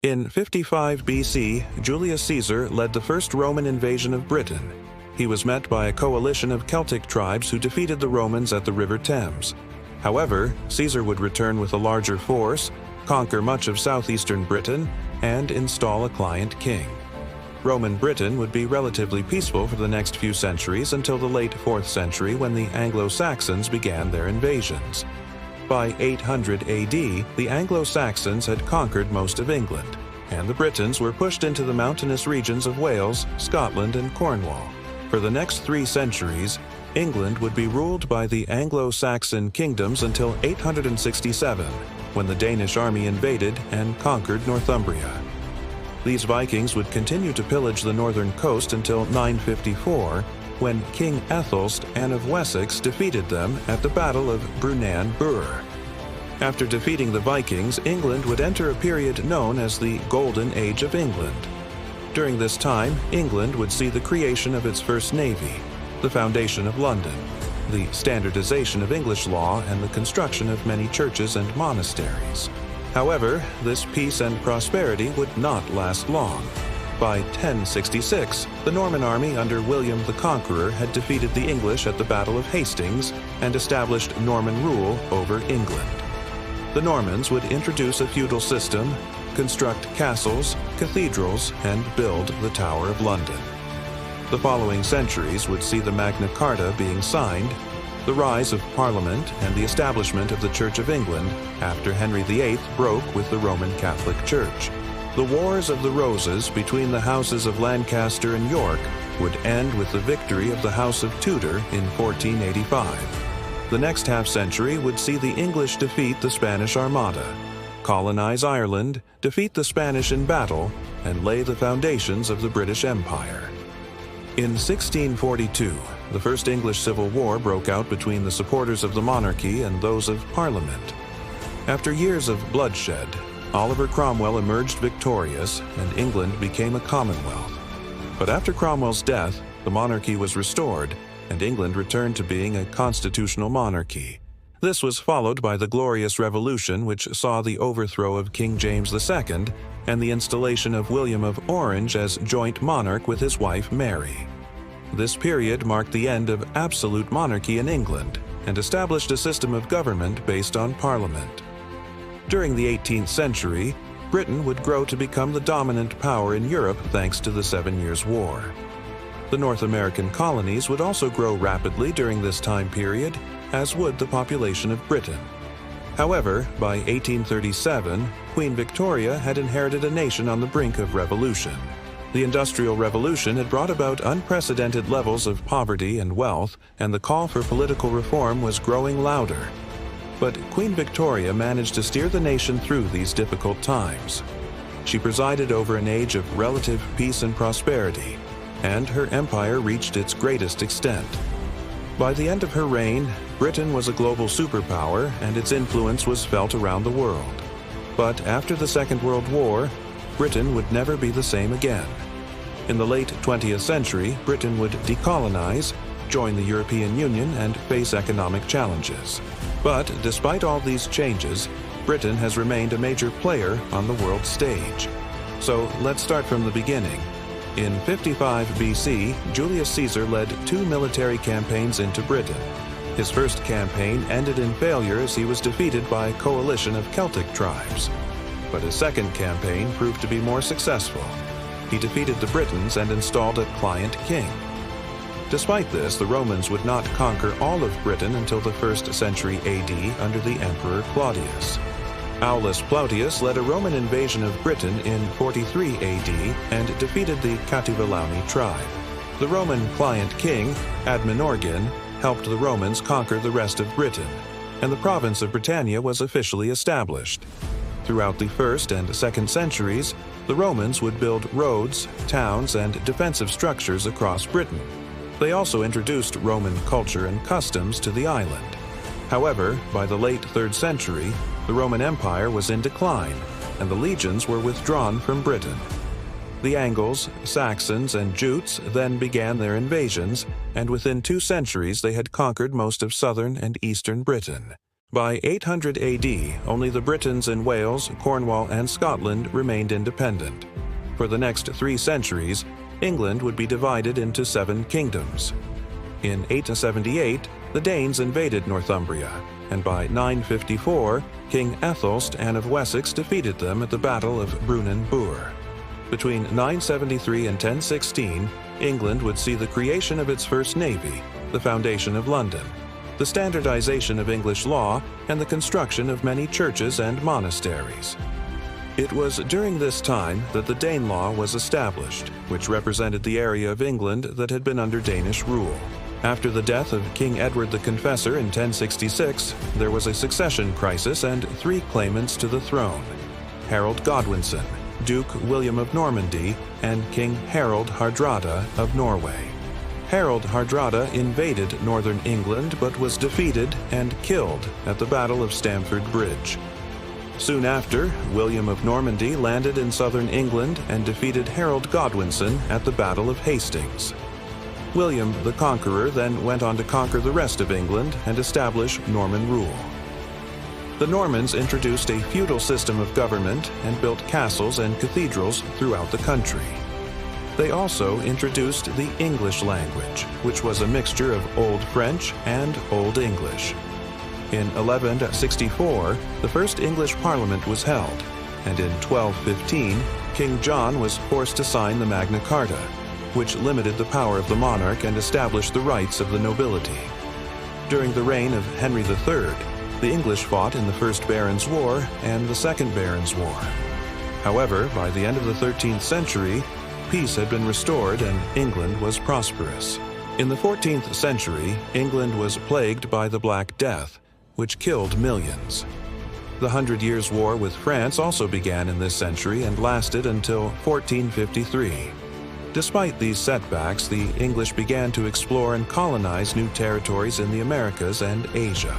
In 55 BC, Julius Caesar led the first Roman invasion of Britain. He was met by a coalition of Celtic tribes who defeated the Romans at the River Thames. However, Caesar would return with a larger force, conquer much of southeastern Britain, and install a client king. Roman Britain would be relatively peaceful for the next few centuries until the late 4th century when the Anglo-Saxons began their invasions. By 800 AD, the Anglo-Saxons had conquered most of England, and the Britons were pushed into the mountainous regions of Wales, Scotland, and Cornwall. For the next 3 centuries, England would be ruled by the Anglo-Saxon kingdoms until 867, when the Danish army invaded and conquered Northumbria. These Vikings would continue to pillage the northern coast until 954, when King Ethelst, Anne of Wessex, defeated them at the Battle of Brunanburh. After defeating the Vikings, England would enter a period known as the Golden Age of England. During this time, England would see the creation of its first navy, the foundation of London, the standardization of English law, and the construction of many churches and monasteries. However, this peace and prosperity would not last long. By 1066, the Norman army under William the Conqueror had defeated the English at the Battle of Hastings and established Norman rule over England. The Normans would introduce a feudal system, construct castles, cathedrals, and build the Tower of London. The following centuries would see the Magna Carta being signed, the rise of Parliament, and the establishment of the Church of England after Henry VIII broke with the Roman Catholic Church. The Wars of the Roses between the houses of Lancaster and York would end with the victory of the House of Tudor in 1485. The next half-century would see the English defeat the Spanish Armada, colonize Ireland, defeat the Spanish in battle, and lay the foundations of the British Empire. In 1642, the First English Civil War broke out between the supporters of the monarchy and those of Parliament. After years of bloodshed, Oliver Cromwell emerged victorious and England became a commonwealth. But after Cromwell's death, the monarchy was restored and England returned to being a constitutional monarchy. This was followed by the Glorious Revolution, which saw the overthrow of King James II and the installation of William of Orange as joint monarch with his wife Mary. This period marked the end of absolute monarchy in England and established a system of government based on Parliament. During the 18th century, Britain would grow to become the dominant power in Europe thanks to the 7 Years' War. The North American colonies would also grow rapidly during this time period, as would the population of Britain. However, by 1837, Queen Victoria had inherited a nation on the brink of revolution. The Industrial Revolution had brought about unprecedented levels of poverty and wealth, and the call for political reform was growing louder. But Queen Victoria managed to steer the nation through these difficult times. She presided over an age of relative peace and prosperity, and her empire reached its greatest extent. By the end of her reign, Britain was a global superpower and its influence was felt around the world. But after the Second World War, Britain would never be the same again. In the late 20th century, Britain would decolonize, join the European Union, and face economic challenges. But despite all these changes, Britain has remained a major player on the world stage. So let's start from the beginning. In 55 BC, Julius Caesar led 2 military campaigns into Britain. His first campaign ended in failure as he was defeated by a coalition of Celtic tribes. But his second campaign proved to be more successful. He defeated the Britons and installed a client king. Despite this, the Romans would not conquer all of Britain until the 1st century AD under the Emperor Claudius. Aulus Plautius led a Roman invasion of Britain in 43 AD and defeated the Catuvellauni tribe. The Roman client king, Admenorgan, helped the Romans conquer the rest of Britain, and the province of Britannia was officially established. Throughout the 1st and 2nd centuries, the Romans would build roads, towns, and defensive structures across Britain. They also introduced Roman culture and customs to the island. However, by the late 3rd century, the Roman Empire was in decline, and the legions were withdrawn from Britain. The Angles, Saxons, and Jutes then began their invasions, and within 2 centuries they had conquered most of southern and eastern Britain. By 800 AD, only the Britons in Wales, Cornwall, and Scotland remained independent. For the next 3 centuries, England would be divided into 7 kingdoms. In 878, the Danes invaded Northumbria, and by 954, King Æthelst and of Wessex defeated them at the Battle of Brunnan Burh. Between 973 and 1016, England would see the creation of its first navy, the foundation of London, the standardization of English law, and the construction of many churches and monasteries. It was during this time that the Danelaw was established, which represented the area of England that had been under Danish rule. After the death of King Edward the Confessor in 1066, there was a succession crisis and 3 claimants to the throne: Harold Godwinson, Duke William of Normandy, and King Harald Hardrada of Norway. Harald Hardrada invaded northern England but was defeated and killed at the Battle of Stamford Bridge. Soon after, William of Normandy landed in southern England and defeated Harold Godwinson at the Battle of Hastings. William the Conqueror then went on to conquer the rest of England and establish Norman rule. The Normans introduced a feudal system of government and built castles and cathedrals throughout the country. They also introduced the English language, which was a mixture of Old French and Old English. In 1164, the first English Parliament was held, and in 1215, King John was forced to sign the Magna Carta, which limited the power of the monarch and established the rights of the nobility. During the reign of Henry III, the English fought in the First Barons' War and the Second Barons' War. However, by the end of the 13th century, peace had been restored and England was prosperous. In the 14th century, England was plagued by the Black Death, which killed millions. The Hundred Years' War with France also began in this century and lasted until 1453. Despite these setbacks, the English began to explore and colonize new territories in the Americas and Asia.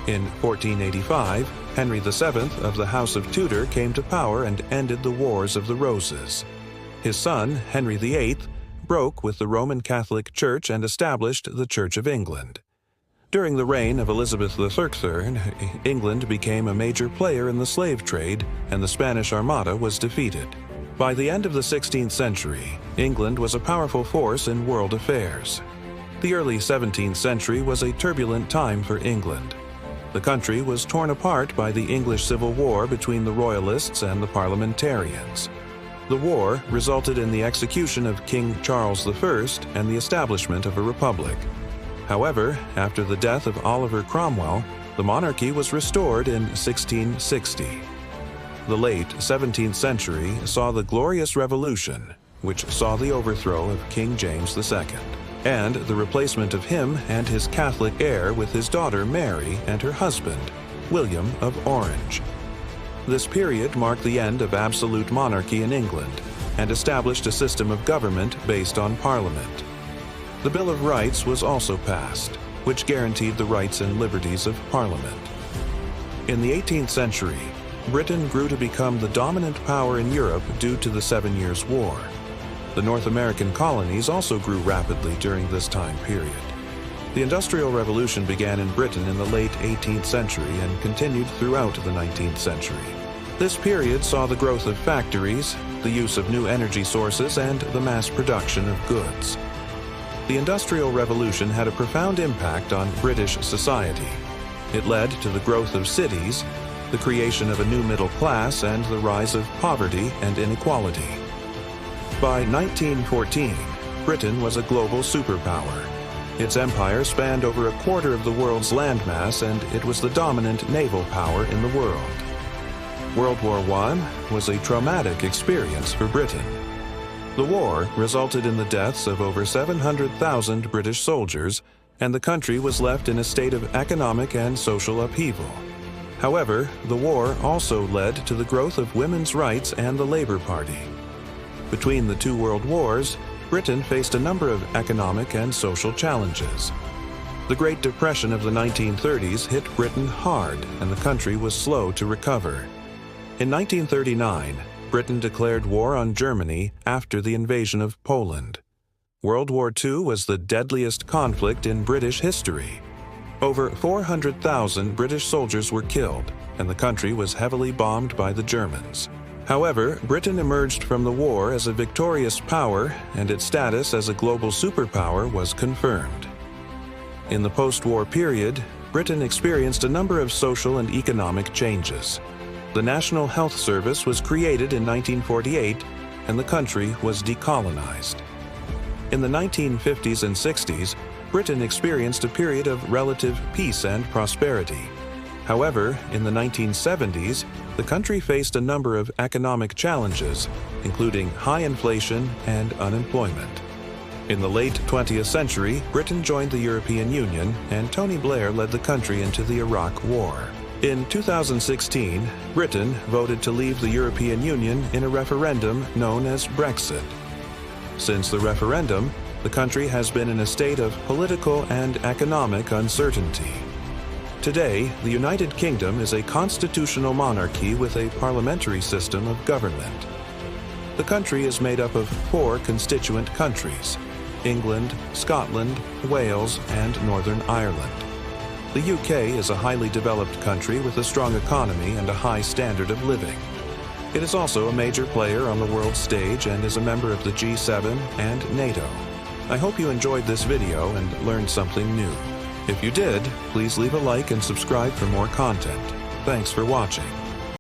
In 1485, Henry VII of the House of Tudor came to power and ended the Wars of the Roses. His son, Henry VIII, broke with the Roman Catholic Church and established the Church of England. During the reign of Elizabeth III, England became a major player in the slave trade, and the Spanish Armada was defeated. By the end of the 16th century, England was a powerful force in world affairs. The early 17th century was a turbulent time for England. The country was torn apart by the English Civil War between the Royalists and the Parliamentarians. The war resulted in the execution of King Charles I and the establishment of a republic. However, after the death of Oliver Cromwell, the monarchy was restored in 1660. The late 17th century saw the Glorious Revolution, which saw the overthrow of King James II, and the replacement of him and his Catholic heir with his daughter Mary and her husband, William of Orange. This period marked the end of absolute monarchy in England and established a system of government based on Parliament. The Bill of Rights was also passed, which guaranteed the rights and liberties of Parliament. In the 18th century, Britain grew to become the dominant power in Europe due to the 7 Years' War. The North American colonies also grew rapidly during this time period. The Industrial Revolution began in Britain in the late 18th century and continued throughout the 19th century. This period saw the growth of factories, the use of new energy sources, and the mass production of goods. The Industrial Revolution had a profound impact on British society. It led to the growth of cities, the creation of a new middle class, and the rise of poverty and inequality. By 1914, Britain was a global superpower. Its empire spanned over a quarter of the world's landmass, and it was the dominant naval power in the world. World War I was a traumatic experience for Britain. The war resulted in the deaths of over 700,000 British soldiers, and the country was left in a state of economic and social upheaval. However, the war also led to the growth of women's rights and the Labour Party. Between the 2 world wars, Britain faced a number of economic and social challenges. The Great Depression of the 1930s hit Britain hard, and the country was slow to recover. In 1939, Britain declared war on Germany after the invasion of Poland. World War II was the deadliest conflict in British history. Over 400,000 British soldiers were killed, and the country was heavily bombed by the Germans. However, Britain emerged from the war as a victorious power, and its status as a global superpower was confirmed. In the post-war period, Britain experienced a number of social and economic changes. The National Health Service was created in 1948, and the country was decolonized. In the 1950s and 60s, Britain experienced a period of relative peace and prosperity. However, in the 1970s, the country faced a number of economic challenges, including high inflation and unemployment. In the late 20th century, Britain joined the European Union, and Tony Blair led the country into the Iraq War. In 2016, Britain voted to leave the European Union in a referendum known as Brexit. Since the referendum, the country has been in a state of political and economic uncertainty. Today, the United Kingdom is a constitutional monarchy with a parliamentary system of government. The country is made up of 4 constituent countries: England, Scotland, Wales, and Northern Ireland. The UK is a highly developed country with a strong economy and a high standard of living. It is also a major player on the world stage and is a member of the G7 and NATO. I hope you enjoyed this video and learned something new. If you did, please leave a like and subscribe for more content. Thanks for watching.